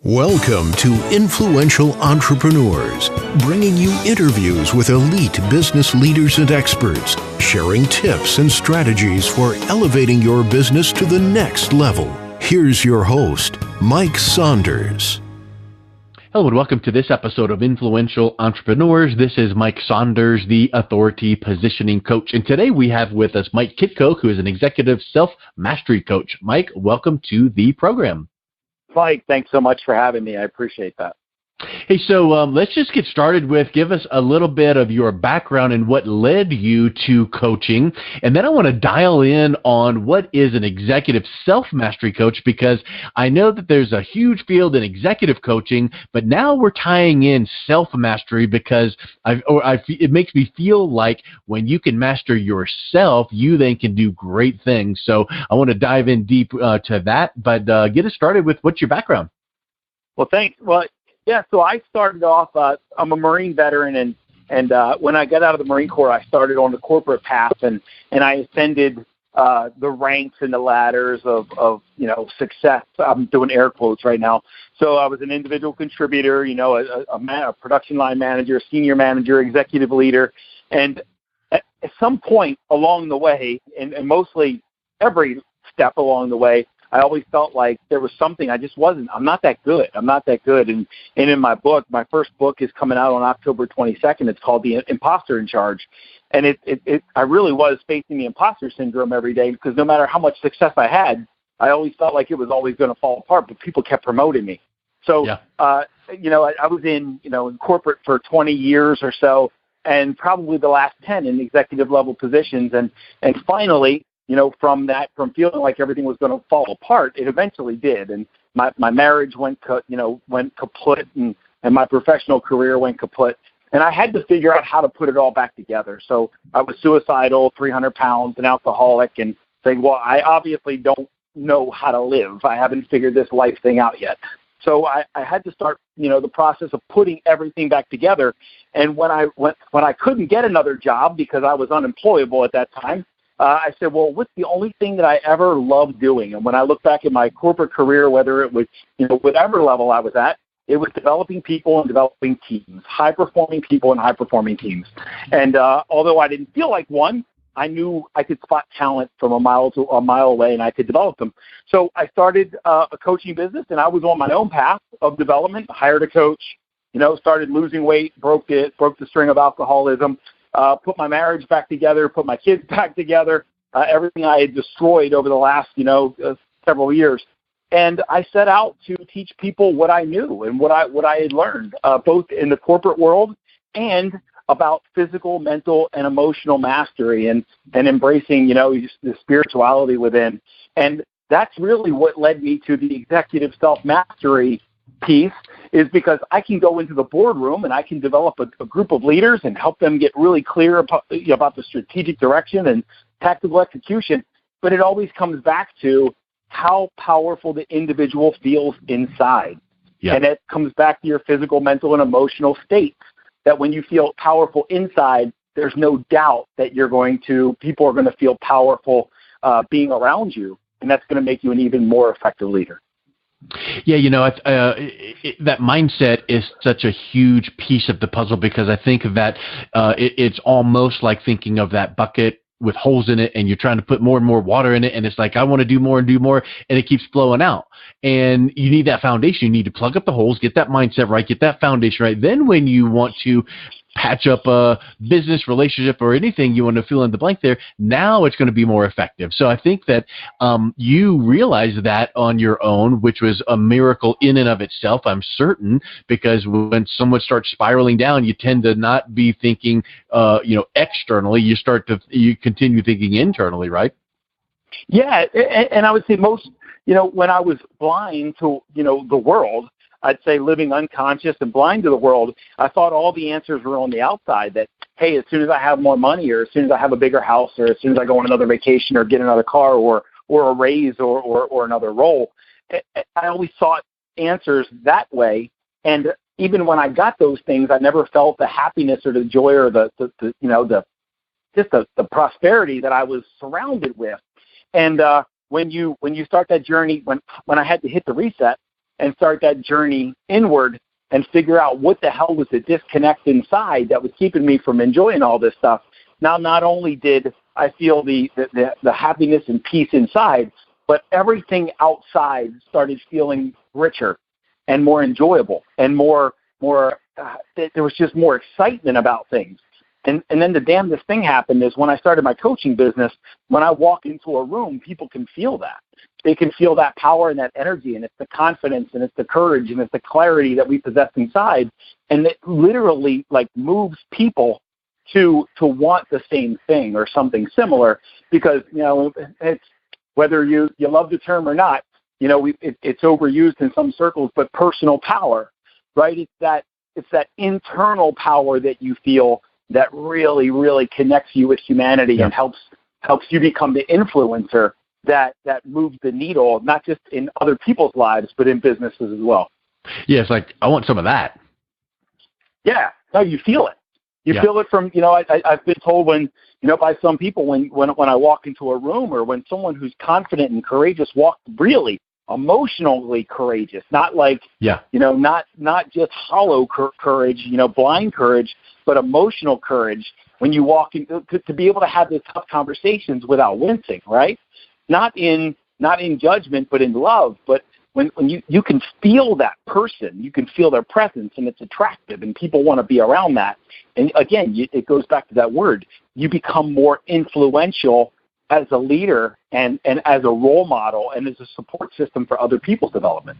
Welcome to Influential Entrepreneurs, bringing you interviews with elite business leaders and experts, sharing tips and strategies for elevating your business to the next level. Here's your host, Mike Saunders. Hello and welcome to this episode of Influential Entrepreneurs. This is Mike Saunders, the Authority Positioning Coach. And today we have with us Mike Kitko, who is an executive self-mastery coach. Mike, welcome to the program. Mike, thanks so much for having me. I appreciate that. Hey, so let's just get started with, give us a little bit of your background and what led you to coaching. And then I want to dial in on what is an executive self-mastery coach, because I know that there's a huge field in executive coaching, but now we're tying in self-mastery because it makes me feel like when you can master yourself, you then can do great things. So I want to dive in deep to that, but get us started with what's your background? Well, thanks. Yeah, so I started off, I'm a Marine veteran, and when I got out of the Marine Corps, I started on the corporate path, and I ascended the ranks and the ladders of success. I'm doing air quotes right now. So I was an individual contributor, a production line manager, senior manager, executive leader, and at some point along the way, and mostly every step along the way, I always felt like there was something I'm not that good. And in my book, my first book is coming out on October 22nd. It's called The Imposter in Charge. And I really was facing the imposter syndrome every day, because no matter how much success I had, I always felt like it was always going to fall apart, but people kept promoting me. So, yeah. I was in corporate for 20 years or so, and probably the last 10 in executive level positions. And finally, from feeling like everything was going to fall apart, it eventually did. And my marriage went kaput, and my professional career went kaput. And I had to figure out how to put it all back together. So I was suicidal, 300 pounds, an alcoholic, and saying, well, I obviously don't know how to live. I haven't figured this life thing out yet. So I had to start, the process of putting everything back together. And when I couldn't get another job because I was unemployable at that time, I said, well, what's the only thing that I ever loved doing? And when I look back at my corporate career, whether it was, whatever level I was at, it was developing people and developing teams, high-performing people and high-performing teams. And although I didn't feel like one, I knew I could spot talent from a mile away, and I could develop them. So I started a coaching business, and I was on my own path of development, hired a coach, started losing weight, broke the string of alcoholism, put my marriage back together, put my kids back together, everything I had destroyed over the last, several years. And I set out to teach people what I knew and what I had learned, both in the corporate world and about physical, mental, and emotional mastery and embracing, the spirituality within. And that's really what led me to the executive self-mastery piece, is because I can go into the boardroom and I can develop a group of leaders and help them get really clear about the strategic direction and tactical execution. But it always comes back to how powerful the individual feels inside. Yeah. And it comes back to your physical, mental, and emotional states, that when you feel powerful inside, there's no doubt that people are going to feel powerful being around you. And that's going to make you an even more effective leader. Yeah, that mindset is such a huge piece of the puzzle, because I think that it's almost like thinking of that bucket with holes in it, and you're trying to put more and more water in it, and it's like, I want to do more and do more, and it keeps flowing out. And you need that foundation. You need to plug up the holes, get that mindset right, get that foundation right. Then when you want to patch up a business relationship or anything you want to fill in the blank there, now it's going to be more effective. So I think that you realized that on your own, which was a miracle in and of itself, I'm certain, because when someone starts spiraling down, you tend to not be thinking, externally. You continue thinking internally, right? Yeah, and I would say most, when I was blind to, the world, I'd say living unconscious and blind to the world, I thought all the answers were on the outside, that, hey, as soon as I have more money, or as soon as I have a bigger house, or as soon as I go on another vacation or get another car or a raise or another role, I always sought answers that way. And even when I got those things, I never felt the happiness or the joy or the prosperity that I was surrounded with. And when you start that journey, when I had to hit the reset, and start that journey inward and figure out what the hell was the disconnect inside that was keeping me from enjoying all this stuff. Now, not only did I feel the happiness and peace inside, but everything outside started feeling richer and more enjoyable and more. There was just more excitement about things. And then the damnedest thing happened is when I started my coaching business, when I walk into a room, people can feel that. They can feel that power and that energy, and it's the confidence and it's the courage and it's the clarity that we possess inside. And it literally like moves people to want the same thing or something similar, because, you know, it's whether you love the term or not, you know, it's overused in some circles, but personal power, right? It's that internal power that you feel that really, really connects you with humanity and helps you become the influencer that moves the needle, not just in other people's lives, but in businesses as well. Yeah, it's like, I want some of that. Yeah, no, you feel it. You feel it from, you know, I've been told by some people when I walk into a room, or when someone who's confident and courageous walks, really emotionally courageous, not like, you know, not just hollow courage, you know, blind courage, but emotional courage. When you walk in, to be able to have these tough conversations without wincing, right? Not in judgment, but in love. But when you can feel that person, you can feel their presence, and it's attractive, and people want to be around that. And again, it goes back to that word. You become more influential as a leader and as a role model and as a support system for other people's development.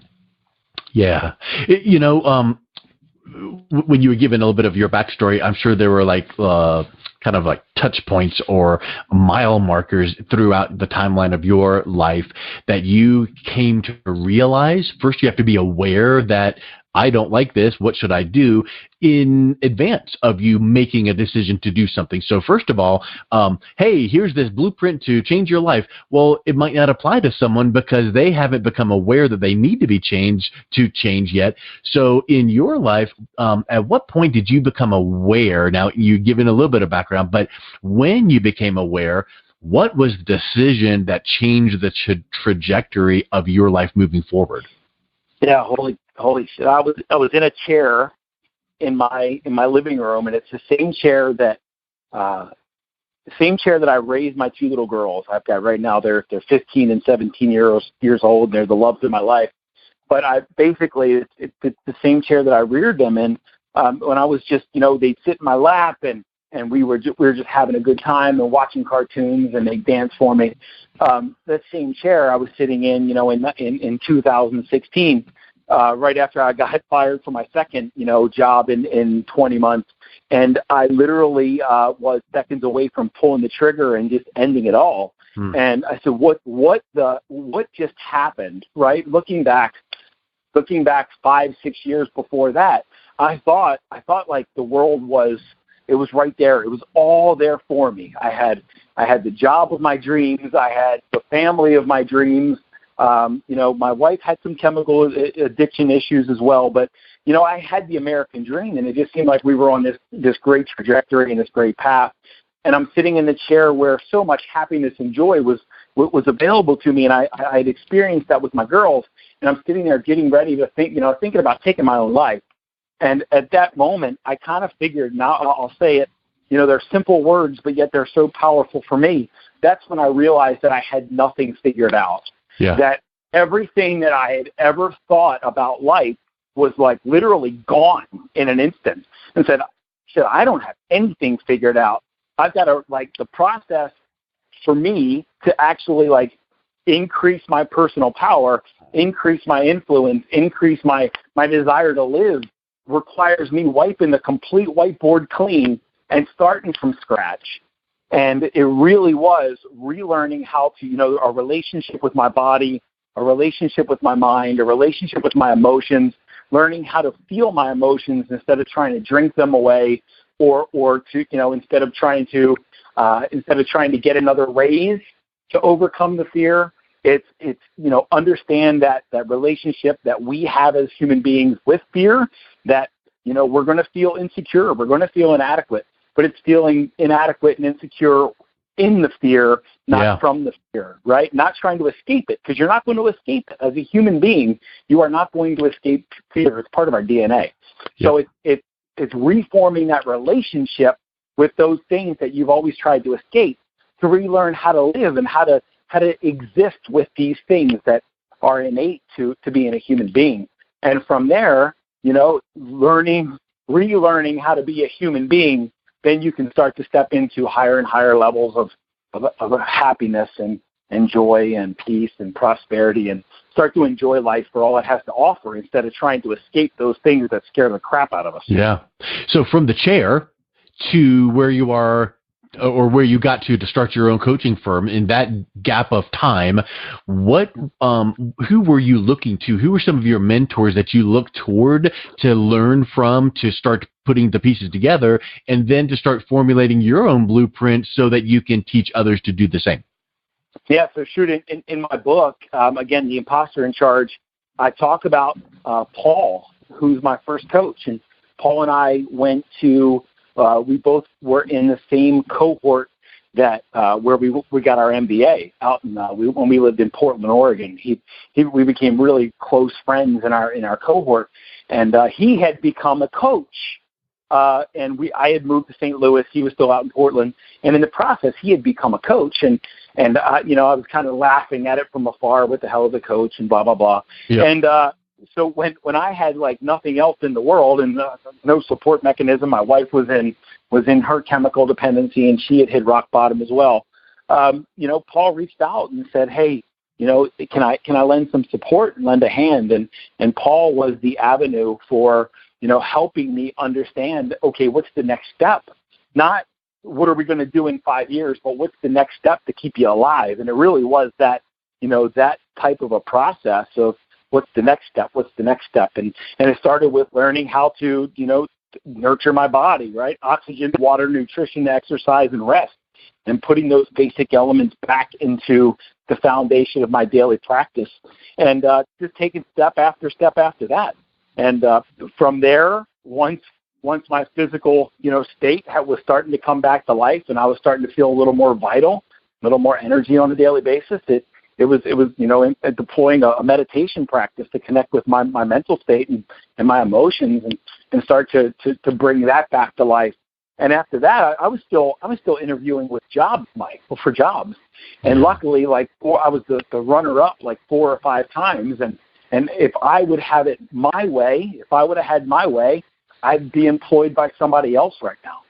Yeah. You know, when you were given a little bit of your backstory, I'm sure there were like kind of like touch points or mile markers throughout the timeline of your life that you came to realize. First, you have to be aware that I don't like this. What should I do, in advance of you making a decision to do something? So first of all, hey, here's this blueprint to change your life. Well, it might not apply to someone because they haven't become aware that they need to be changed to change yet. So in your life, at what point did you become aware? Now, you've given a little bit of background, but when you became aware, what was the decision that changed the trajectory of your life moving forward? Yeah, holy shit! I was in a chair in my living room, and it's the same chair that I raised my two little girls. I've got right now. They're 15 and 17 years old. And they're the loves of my life. But it's the same chair that I reared them in. When I was just, you know, they'd sit in my lap, and we were just having a good time and watching cartoons, and they'd dance for me. That same chair I was sitting in, you know, in 2016. Right after I got fired from my second, you know, job in 20 months. And I literally was seconds away from pulling the trigger and just ending it all. And I said, what just happened, right? Looking back 5-6 years before that, I thought like the world was right there. It was all there for me. I had the job of my dreams. I had the family of my dreams. You know, my wife had some chemical addiction issues as well, but, you know, I had the American dream, and it just seemed like we were on this great trajectory and this great path. And I'm sitting in the chair where so much happiness and joy was available to me, and I had experienced that with my girls, and I'm sitting there getting ready to thinking about taking my own life. And at that moment, I kind of figured, now I'll say it, you know, they're simple words, but yet they're so powerful for me. That's when I realized that I had nothing figured out. Yeah. That everything that I had ever thought about life was like literally gone in an instant, and said, shit, I don't have anything figured out. I've got to, like, the process for me to actually like increase my personal power, increase my influence, increase my desire to live requires me wiping the complete whiteboard clean and starting from scratch. And it really was relearning how to, you know, a relationship with my body, a relationship with my mind, a relationship with my emotions, learning how to feel my emotions instead of trying to drink them away, or to, you know, instead of trying to get another raise to overcome the fear. It's you know, understand that relationship that we have as human beings with fear, that, you know, we're going to feel insecure, we're going to feel inadequate. But it's feeling inadequate and insecure in the fear, not from the fear, right? Not trying to escape it, because you're not going to escape it. As a human being, you are not going to escape fear. It's part of our DNA. So it's reforming that relationship with those things that you've always tried to escape, to relearn how to live and how to exist with these things that are innate to being a human being. And from there, relearning how to be a human being, then you can start to step into higher and higher levels of happiness and joy and peace and prosperity, and start to enjoy life for all it has to offer, instead of trying to escape those things that scare the crap out of us. Yeah. So from the chair to where you are, or where you got to start your own coaching firm, in that gap of time, who were you looking to? Who were some of your mentors that you looked toward to learn from, to start putting the pieces together, and then to start formulating your own blueprint so that you can teach others to do the same? Yeah, so shoot, in my book, again, The Imposter in Charge, I talk about Paul, who's my first coach. And Paul and I went to, we both were in the same cohort that where we got our MBA out in, when we lived in Portland, Oregon. We became really close friends in our cohort, and he had become a coach. And I had moved to St. Louis. He was still out in Portland, and in the process, he had become a coach. And I was kind of laughing at it from afar. What the hell is a coach? And blah blah blah. Yeah. And so when I had like nothing else in the world and no support mechanism, my wife was in her chemical dependency, and she had hit rock bottom as well. Paul reached out and said, "Hey, can I lend some support and lend a hand?" And Paul was the avenue for helping me understand, okay, what's the next step? Not what are we going to do in 5 years, but what's the next step to keep you alive? And it really was that, that type of a process of what's the next step? What's the next step? And it started with learning how to, nurture my body, right? Oxygen, water, nutrition, exercise, and rest, and putting those basic elements back into the foundation of my daily practice, and just taking step after that. And from there, once my physical, state was starting to come back to life, and I was starting to feel a little more vital, a little more energy on a daily basis, it was deploying a meditation practice to connect with my mental state and my emotions, and start to bring that back to life. And after that, I was still interviewing with jobs, Mike, for jobs. And luckily, I was the runner-up 4 or 5 times, and if I would have it my way, if I would have had my way, I'd be employed by somebody else right now.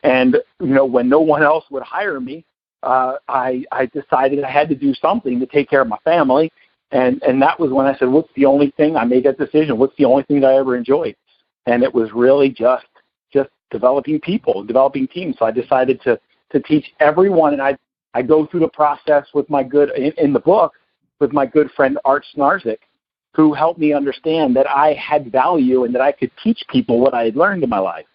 And, when no one else would hire me, I decided I had to do something to take care of my family. And that was when I said, what's the only thing? I made that decision. What's the only thing that I ever enjoyed? And it was really just developing people, developing teams. So I decided to teach everyone. And I go through the process with in the book, with my good friend Art Snarzik, who helped me understand that I had value and that I could teach people what I had learned in my life.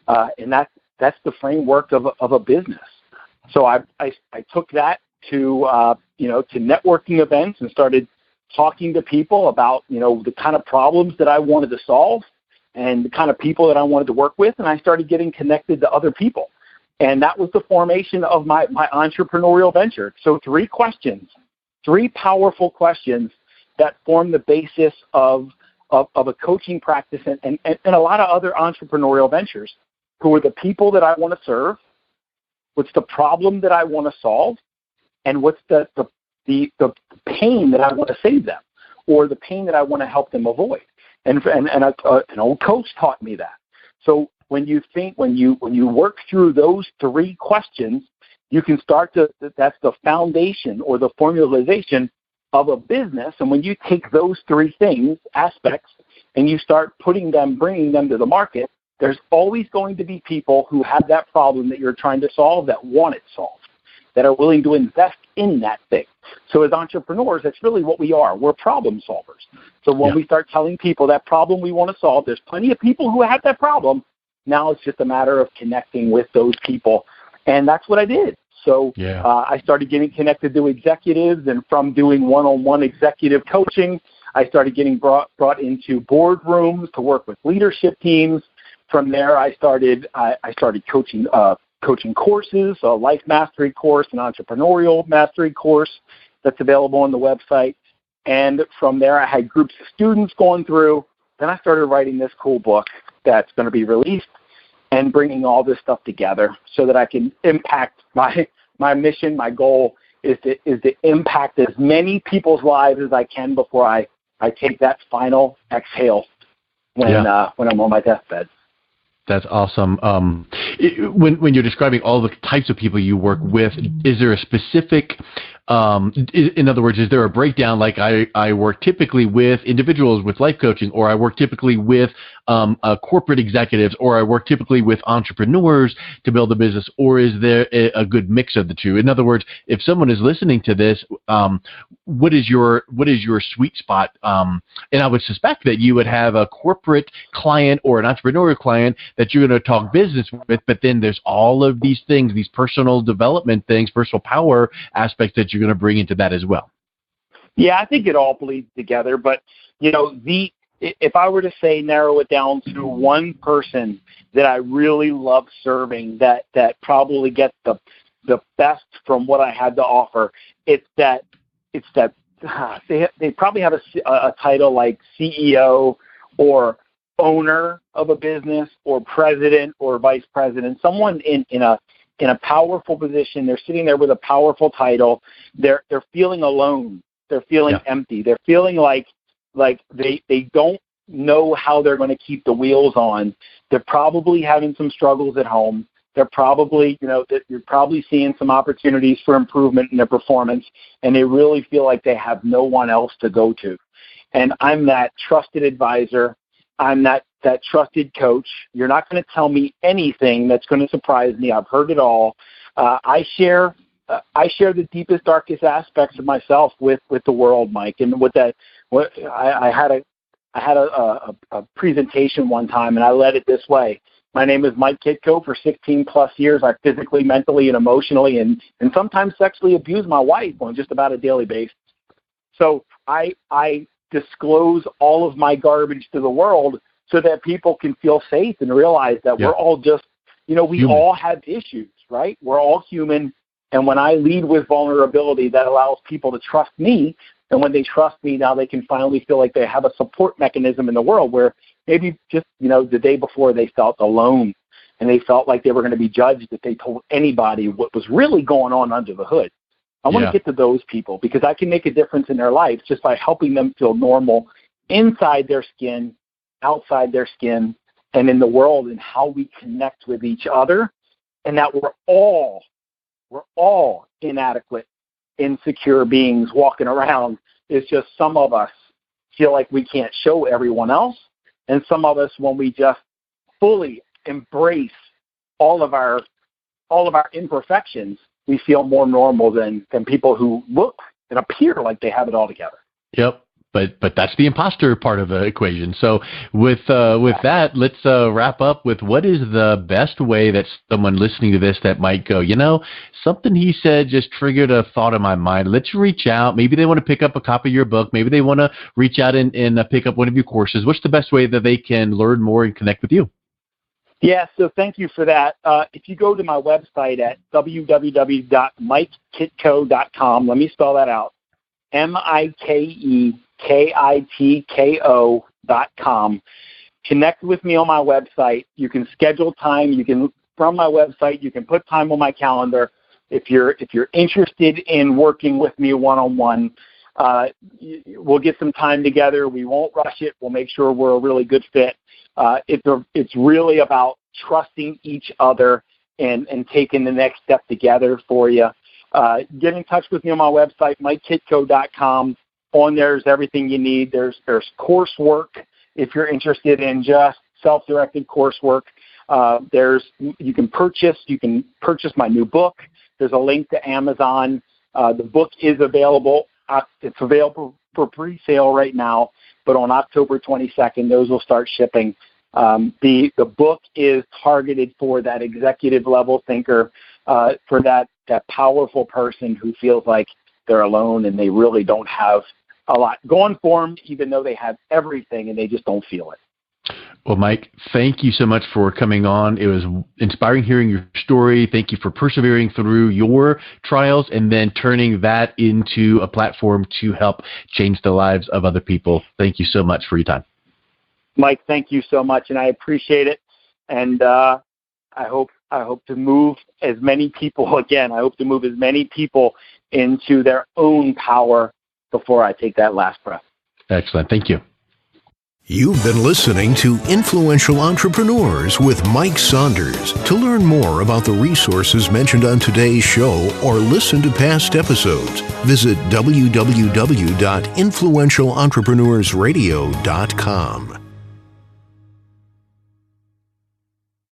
And that's the framework of a business. So I took that to networking events and started talking to people about, the kind of problems that I wanted to solve and the kind of people that I wanted to work with. And I started getting connected to other people. And that was the formation of my entrepreneurial venture. So 3 powerful questions that form the basis of a coaching practice and a lot of other entrepreneurial ventures. Who are the people that I want to serve? What's the problem that I want to solve? And what's the pain that I want to save them, or the pain that I want to help them avoid? And an old coach taught me that. So when you work through those 3 questions, you can start that's the foundation or the formalization of a business. And when you take those 3 aspects, and you start bringing them to the market, there's always going to be people who have that problem that you're trying to solve, that want it solved, that are willing to invest in that thing. So as entrepreneurs, that's really what we are. We're problem solvers. So when we start telling people that problem we want to solve, there's plenty of people who have that problem. Now it's just a matter of connecting with those people. And that's what I did. So I started getting connected to executives, and from doing one-on-one executive coaching, I started getting brought into boardrooms to work with leadership teams. From there, I started coaching coaching courses, a life mastery course, an entrepreneurial mastery course that's available on the website. And from there, I had groups of students going through. Then I started writing this cool book that's going to be released and bringing all this stuff together so that I can impact my mission. My goal is to impact as many people's lives as I can before I take that final exhale when I'm on my deathbed. That's awesome. When you're describing all the types of people you work with, is there a specific, in other words, is there a breakdown? Like I work typically with individuals with life coaching, or I work typically with corporate executives, or I work typically with entrepreneurs to build a business, or is there a good mix of the two? In other words, if someone is listening to this, what is your sweet spot? And I would suspect that you would have a corporate client or an entrepreneurial client that you're going to talk business with, but then there's all of these things, these personal development things, personal power aspects that you're going to bring into that as well. Yeah, I think it all bleeds together. But, if I were to say narrow it down to one person that I really love serving, that probably gets the best from what I had to offer, it's that they probably have a title like CEO or owner of a business or president or vice president, someone in a powerful position. They're sitting there with a powerful title. They're feeling alone. They're feeling empty. They're feeling like they don't know how they're going to keep the wheels on. They're probably having some struggles at home. They're probably, you're probably seeing some opportunities for improvement in their performance, and they really feel like they have no one else to go to. And I'm that trusted advisor. I'm that trusted coach. You're not going to tell me anything that's going to surprise me. I've heard it all. I share the deepest, darkest aspects of myself with the world, Mike. And I had a presentation one time, and I led it this way. My name is Mike Kitko. For 16 plus years, I physically, mentally, and emotionally, and sometimes sexually abuse my wife on just about a daily basis. So I disclose all of my garbage to the world so that people can feel safe and realize that we're all just, we human. All have issues, right? We're all human. And when I lead with vulnerability, that allows people to trust me. And when they trust me, now they can finally feel like they have a support mechanism in the world where maybe just, the day before they felt alone and they felt like they were going to be judged if they told anybody what was really going on under the hood. I want to get to those people because I can make a difference in their lives just by helping them feel normal inside their skin, outside their skin, and in the world, and how we connect with each other, and that we're all inadequate, insecure beings walking around. It's just some of us feel like we can't show everyone else, and some of us, when we just fully embrace all of our imperfections, we feel more normal than people who look and appear like they have it all together. Yep. But that's the imposter part of the equation. So with that, let's wrap up with what is the best way that someone listening to this that might go, something he said just triggered a thought in my mind. Let's reach out. Maybe they want to pick up a copy of your book. Maybe they want to reach out and pick up one of your courses. What's the best way that they can learn more and connect with you? Yeah, so thank you for that. If you go to my website at www.mikekitko.com, let me spell that out, MIKEKITKO.com. Connect with me on my website. You can schedule time. From my website, you can put time on my calendar. If you're interested in working with me one-on-one, we'll get some time together. We won't rush it. We'll make sure we're a really good fit. It's really about trusting each other and taking the next step together for you. Get in touch with me on my website, MikeKitko.com. On there's everything you need. There's coursework if you're interested in just self-directed coursework. You can purchase my new book. There's a link to Amazon. The book is available. It's available for pre-sale right now, but on October 22nd, those will start shipping. The book is targeted for that executive level thinker, for that powerful person who feels like they're alone and they really don't have a lot going for them, even though they have everything and they just don't feel it. Well, Mike, thank you so much for coming on. It was inspiring hearing your story. Thank you for persevering through your trials and then turning that into a platform to help change the lives of other people. Thank you so much for your time. Mike, thank you so much, and I appreciate it. And I hope to move as many people, again, I hope to move as many people into their own power before I take that last breath. Excellent. Thank you. You've been listening to Influential Entrepreneurs with Mike Saunders. To learn more about the resources mentioned on today's show or listen to past episodes, visit www.influentialentrepreneurssradio.com.